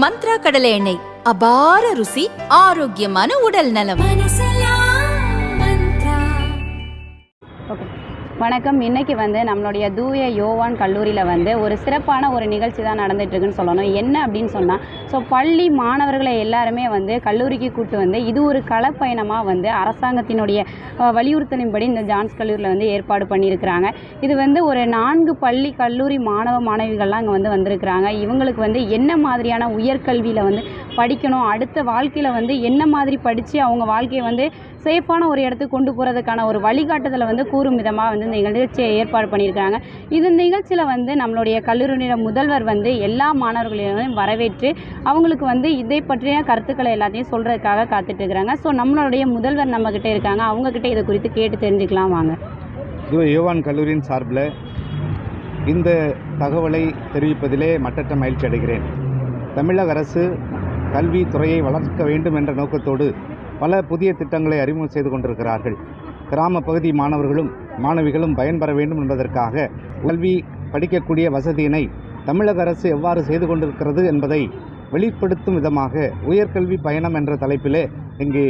மந்த்ரா கடலை எண்ணெய், அபார ருசி, ஆரோக்கியமான உடல் நலம். வணக்கம். இன்றைக்கி நம்மளுடைய தூய யோவான் கல்லூரியில் ஒரு சிறப்பான ஒரு நிகழ்ச்சி தான் நடந்துகிட்ருக்குன்னு சொல்லணும். என்ன அப்படின்னு சொன்னால், பள்ளி மாணவர்களை எல்லாருமே கல்லூரிக்கு கூப்பிட்டு இது ஒரு களப்பயணமாக அரசாங்கத்தினுடைய வலியுறுத்தலின்படி இந்த ஜான்ஸ் கல்லூரியில் ஏற்பாடு பண்ணியிருக்கிறாங்க. இது ஒரு 4 பள்ளி கல்லூரி மாணவ மாணவிகள்லாம் இங்கே வந்திருக்கிறாங்க. இவங்களுக்கு என்ன மாதிரியான உயர்கல்வியில் படிக்கணும், அடுத்த வாழ்க்கையில் என்ன மாதிரி படித்து அவங்க வாழ்க்கையை சேஃபான ஒரு இடத்துக்கு கொண்டு போகிறதுக்கான ஒரு வழிகாட்டுதலை கூறும் விதமாக இந்த நிகழ்ச்சியை ஏற்பாடு பண்ணியிருக்காங்க. இந்த நிகழ்ச்சியில் நம்மளுடைய கல்லூரியினுடைய முதல்வர் எல்லா மாணவர்களையும் வரவேற்று அவங்களுக்கு இதை பற்றிய கருத்துக்களை எல்லாத்தையும் சொல்கிறதுக்காக காத்துட்டு இருக்கிறாங்க. ஸோ நம்மளுடைய முதல்வர் நம்மக்கிட்ட இருக்காங்க, அவங்கக்கிட்ட இதை குறித்து கேட்டு தெரிஞ்சுக்கலாம் வாங்க. யோவான் கல்லூரியின் சார்பில் இந்த தகவலை தெரிவிப்பதிலே மட்டற்ற மகிழ்ச்சி அடைகிறேன். தமிழக அரசு கல்வித்துறையை வளர்க்க வேண்டும் என்ற நோக்கத்தோடு பல புதிய திட்டங்களை அறிமுகம் செய்து கொண்டிருக்கிறார்கள். கிராம பகுதி மாணவர்களும் மாணவிகளும் பயன்பெற வேண்டும் என்பதற்காக கல்வி படிக்கக்கூடிய வசதியினை தமிழக அரசு எவ்வாறு செய்து கொண்டிருக்கிறது என்பதை வெளிப்படுத்தும் விதமாக உயர்கல்வி பயணம் என்ற தலைப்பிலே இங்கே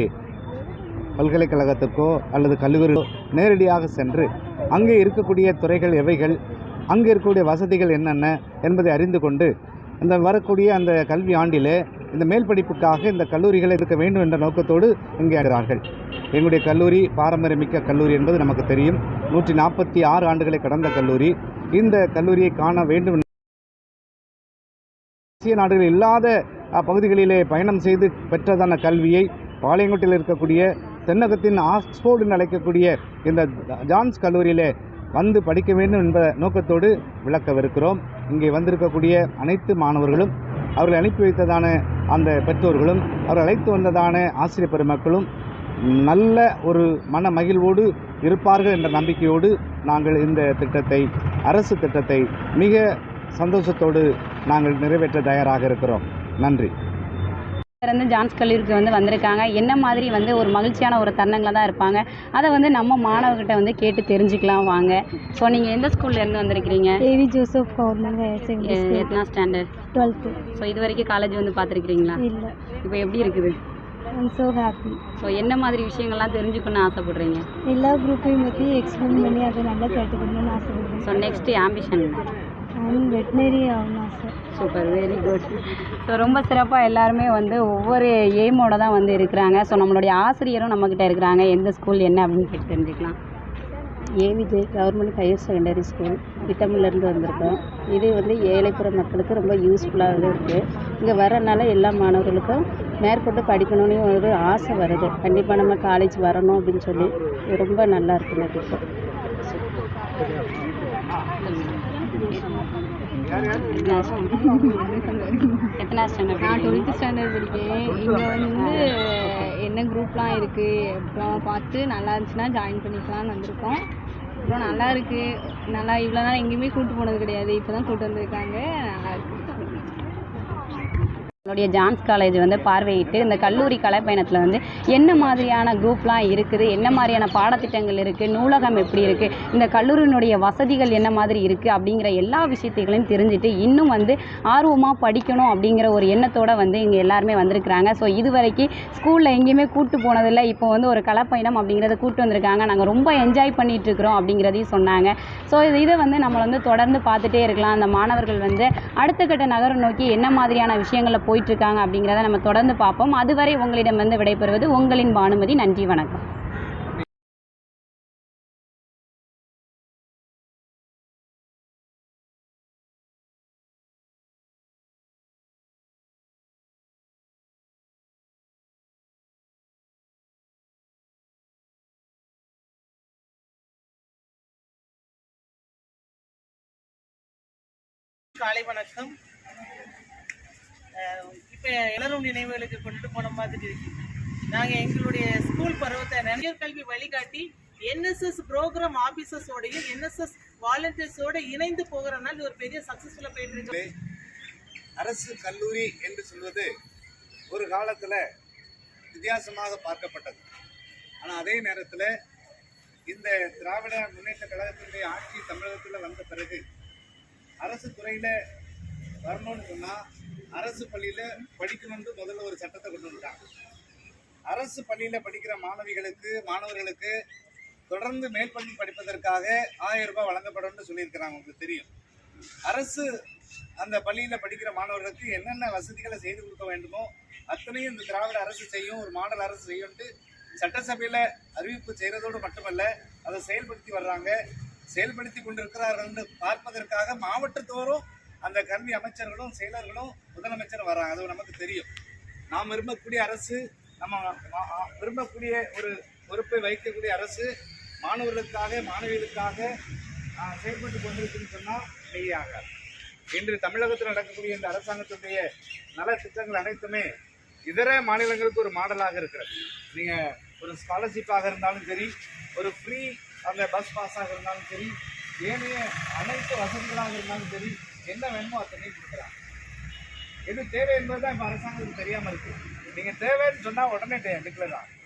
பல்கலைக்கழகத்துக்கோ அல்லது கல்லூரிக்கோ நேரடியாக சென்று அங்கே இருக்கக்கூடிய துறைகள் எவைகள், அங்கே இருக்கக்கூடிய வசதிகள் என்னென்ன என்பதை அறிந்து கொண்டு இந்த வரக்கூடிய அந்த கல்வி ஆண்டிலே இந்த மேல் படிப்புக்காக இந்த கல்லூரிகளை இருக்க வேண்டும் என்ற நோக்கத்தோடு இங்கே இருக்கிறார்கள். எங்களுடைய கல்லூரி பாரம்பரியமிக்க கல்லூரி என்பது நமக்கு தெரியும். 146 ஆண்டுகளை கடந்த கல்லூரி. இந்த கல்லூரியை காண வேண்டும், தேசிய நாடுகள் இல்லாத பகுதிகளிலே பயணம் செய்து பெற்றதான கல்வியை பாளையங்கோட்டையில் இருக்கக்கூடிய தென்னகத்தின் ஆக்ஸ்போர்டு என்று அழைக்கக்கூடிய இந்த ஜான்ஸ் கல்லூரியிலே படிக்க வேண்டும் என்ற நோக்கத்தோடு விளக்கவிருக்கிறோம். இங்கே வந்திருக்கக்கூடிய அனைத்து மாணவர்களும், அவர்கள் அனுப்பி வைத்ததான அந்த பெற்றோர்களும், அவர்கள் அழைத்து வந்ததான ஆசிரியர் பெருமக்களும் நல்ல ஒரு மன மகிழ்வோடு இருப்பார்கள் என்ற நம்பிக்கையோடு நாங்கள் இந்த திட்டத்தை, அரசு திட்டத்தை மிக சந்தோஷத்தோடு நாங்கள் நிறைவேற்ற தயாராக இருக்கிறோம். நன்றி. ஜான்ஸ் கல்லூரிக்கு வந்திருக்காங்க. என்ன மாதிரி ஒரு மகிழ்ச்சியான ஒரு தருணங்களை தான் இருப்பாங்க. அதை நம்ம மாணவர்கிட்ட கேட்டு தெரிஞ்சுக்கலாம் வாங்க. ஸோ நீங்கள் எந்த ஸ்கூல்லேருந்து வந்திருக்கிறீங்க? AV Joseph government higher secondary school. எத்தனா ஸ்டாண்டர்ட்? 12th. ஸோ இது வரைக்கும் காலேஜ் பார்த்துருக்கிறீங்களா? இல்லை. இப்போ எப்படி இருக்குது? I'm so happy. ஸோ என்ன மாதிரி விஷயங்கள்லாம் தெரிஞ்சுக்கணும்னு ஆசைப்படுறீங்க? எல்லா குரூப்பையும் பற்றி எக்ஸ்பிளைன் பண்ணி அதை நல்லா கேட்டுக்கணும்னு ஆசைப்படுறேன். So next ambition? I'm veterinary ஆகணும் sir. Super, very good. So ரொம்ப சிறப்பாக எல்லாருமே ஒவ்வொரு எய்மோட தான் இருக்கிறாங்க. ஸோ நம்மளுடைய ஆசிரியரும் நம்மக்கிட்ட இருக்கிறாங்க. எந்த ஸ்கூல் என்ன அப்படின்னு கேட்டு தெரிஞ்சுக்கலாம். ஏவிஜே கவர்மெண்ட் ஹையர் செகண்டரி ஸ்கூல் திட்டமிலேருந்து வந்திருக்கோம். இது ஏழைப்புற மக்களுக்கு ரொம்ப யூஸ்ஃபுல்லாக இருக்குது. இங்கே வரனால எல்லா மாணவர்களுக்கும் மேற்கொண்டு படிக்கணும்னு ஒரு ஆசை வருது. கண்டிப்பாக நம்ம காலேஜ் வரணும் அப்படின்னு சொல்லி ரொம்ப நல்லா இருக்குது திட்டம். எத்தனை ஸ்டாண்டர்ட்? நான் 12th ஸ்டாண்டர்ட் படிக்கிறேன். இங்கே என்ன குரூப்லாம் இருக்குது அப்புறம் பார்த்து நல்லா இருந்துச்சுன்னா ஜாயின் பண்ணிக்கலாம்னு வந்திருக்கோம். அப்புறம் நல்லா இருக்குது. நல்லா இவ்வளோ நாள் எங்கேயுமே கூப்பிட்டு போனது கிடையாது, இப்போ தான் கூப்பிட்டு வந்திருக்காங்க. நல்லா இருக்குது. நம்மளுடைய ஜான்ஸ் காலேஜ் பார்வையிட்டு இந்த கல்லூரி கலைப்பயணத்தில் என்ன மாதிரியான குரூப்லாம் இருக்குது, என்ன மாதிரியான பாடத்திட்டங்கள் இருக்குது, நூலகம் எப்படி இருக்குது, இந்த கல்லூரியினுடைய வசதிகள் என்ன மாதிரி இருக்குது அப்படிங்கிற எல்லா விஷயத்தைகளையும் தெரிஞ்சுட்டு இன்னும் ஆர்வமாக படிக்கணும் அப்படிங்கிற ஒரு எண்ணத்தோடு இங்கே எல்லாருமே வந்திருக்கிறாங்க. ஸோ இது வரைக்கும் ஸ்கூலில் எங்கேயுமே கூப்பிட்டு போனதில்லை, இப்போ ஒரு கலைப்பயணம் அப்படிங்கிறத கூப்பிட்டு வந்திருக்காங்க. நாங்கள் ரொம்ப என்ஜாய் பண்ணிகிட்ருக்குறோம் அப்படிங்கிறதையும் சொன்னாங்க. ஸோ இதை நம்ம தொடர்ந்து பார்த்துட்டே இருக்கலாம். அந்த மாணவர்கள் அடுத்த கட்ட நகரம் நோக்கி என்ன மாதிரியான விஷயங்களை போயிட்டுருக்காங்க அப்படிங்கிறத நம்ம தொடர்ந்து பார்ப்போம். அதுவரை உங்களிடம் விடைபெறுவது உங்களின் பானுமதி. நன்றி, வணக்கம். காலை வணக்கம். இப்போ எல்லாரும் நினைவுகளுக்கு கொண்டு போன மாதிரி இருக்கு. நாங்கள் எங்களுடைய ஸ்கூல் பருவத்தை நிறைய கல்வி வழிகாட்டி என்எஸ்எஸ் ப்ரோக்ராம் ஆஃபீஸர்ஸோடையும் என்எஸ்எஸ் வாலண்டியர்ஸோடு இணைந்து போகிறனால இது ஒரு பெரிய சக்ஸஸ்ஃபுல்லாக போயிட்டு இருக்கு. அரசு கல்லூரி என்று சொல்வது ஒரு காலத்தில் வித்தியாசமாக பார்க்கப்பட்டது. ஆனால் அதே நேரத்தில் இந்த திராவிட முன்னேற்ற கழகத்தினுடைய ஆட்சி தமிழகத்தில் வந்த பிறகு அரசு துறையில் வரணும்னு சொன்னால் அரசு பள்ளியில் படிக்கணும்னு முதல்ல ஒரு சட்டத்தை கொண்டு வந்துட்டாங்க. அரசு பள்ளியில் படிக்கிற மாணவர்களுக்கு தொடர்ந்து மேல்பள்ளி படிப்பதற்காக 1000 ரூபாய் வழங்கப்படும்னு சொல்லியிருக்கிறாங்க. உங்களுக்கு தெரியும். அரசு அந்த பள்ளியில் படிக்கிற மாணவர்களுக்கு என்னென்ன வசதிகளை செய்து கொடுக்க வேண்டுமோ அத்தனையும் இந்த திராவிட அரசு செய்யும், ஒரு மாடல் அரசு செய்யும்ட்டு சட்டசபையில் அறிவிப்பு செய்கிறதோடு மட்டுமல்ல, அதை செயல்படுத்தி வர்றாங்க. செயல்படுத்தி கொண்டிருக்கிறார்கள் பார்ப்பதற்காக மாவட்டத்தோறும் அந்த கல்வி அமைச்சர்களும் செயலர்களும் முதலமைச்சரும் வர்றாங்க. அது நமக்கு தெரியும். நாம் விரும்பக்கூடிய அரசு, நம்ம விரும்பக்கூடிய ஒரு பொறுப்பை வைக்கக்கூடிய அரசு மாணவர்களுக்காக மாணவிகளுக்காக செயல்பட்டு கொண்டிருக்குன்னு சொன்னால் மெய்யாக இன்று தமிழகத்தில் நடக்கக்கூடிய இந்த அரசாங்கத்துடைய நலத்திட்டங்கள் அனைத்துமே இதர மாநிலங்களுக்கு ஒரு மாடலாக இருக்கிறது. நீங்கள் ஒரு ஸ்காலர்ஷிப்பாக இருந்தாலும் சரி, ஒரு ஃப்ரீ அந்த பஸ் பாஸாக இருந்தாலும் சரி, ஏனைய அனைத்து வசதிகளாக இருந்தாலும் சரி, என்ன வேணுமோ அத்தனையும் கொடுக்குறாங்க. எது தேவை என்பது தான் இப்போ அரசாங்கத்துக்கு தெரியாமல் இருக்குது. நீங்கள் தேவைன்னு சொன்னால் உடனே டிக்ளேர் ஆகும்.